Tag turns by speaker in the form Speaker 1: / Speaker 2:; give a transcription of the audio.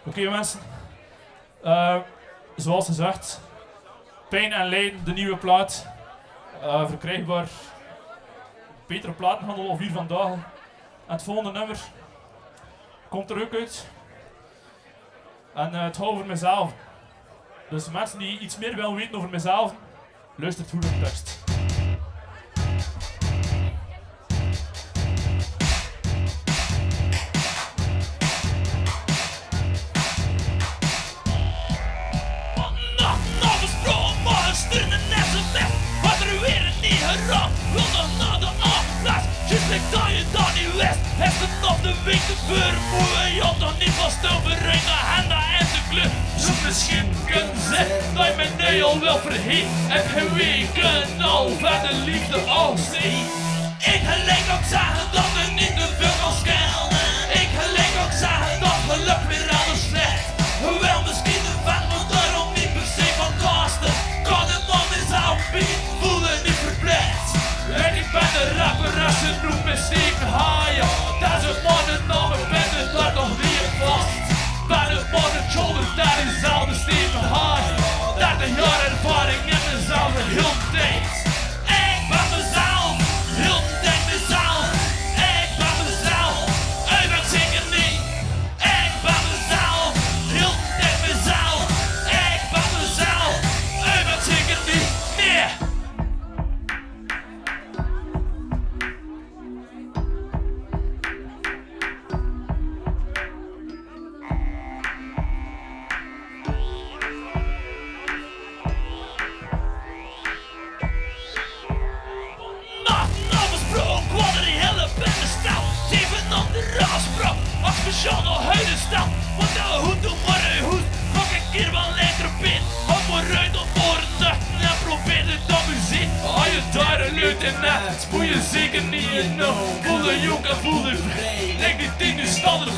Speaker 1: Oké, mensen, zoals gezegd, Pijn en Lijden, de nieuwe plaat, verkrijgbaar betere platenhandel of hier vandaag. En het volgende nummer komt er ook uit. En het gaat over mezelf. Dus mensen die iets meer willen weten over mezelf, luistert goed naar de tekst.
Speaker 2: Je had nog niet vast over een agenda en de club. Dus misschien kunnen ze dat je mijn nee al wel verheet. Heb geweken al van de liefde als niet. Ik gelijk ook zeggen dat er niet te veel kan schelen. Ik gelijk ook zeggen dat geluk weer alles slecht. Wel misschien een fan, maar daarom niet per se van kasten. Kan het man mezelf bieden, voel je niet verplicht. En ik ben de rapper en ze noemt me Steven Haaien. Dat is een mannennaam, ik ben er daar nog niet vast. Ben een mannenjoller, dat is dezelfde Steven Haaien. 30 jaar ervaring in dezelfde heel tijd. Ik ben mezelf, heel de tijd mezelf. Ik ben mezelf, ik ben zeker niet. Ik ben mezelf, heel de tijd mezelf. Ik ben mezelf, ik ben zeker niet. Nee. Speciaal nog huiden staan, want dat hoed doe maar een hoed. Pak een keer wel lekker op in, hou maar uit op oren en probeer het dan muziek. Als je daar een luid in net, spoel je zeker niet in. Voel de jonk en voel de vrij, leg die tien nu staan er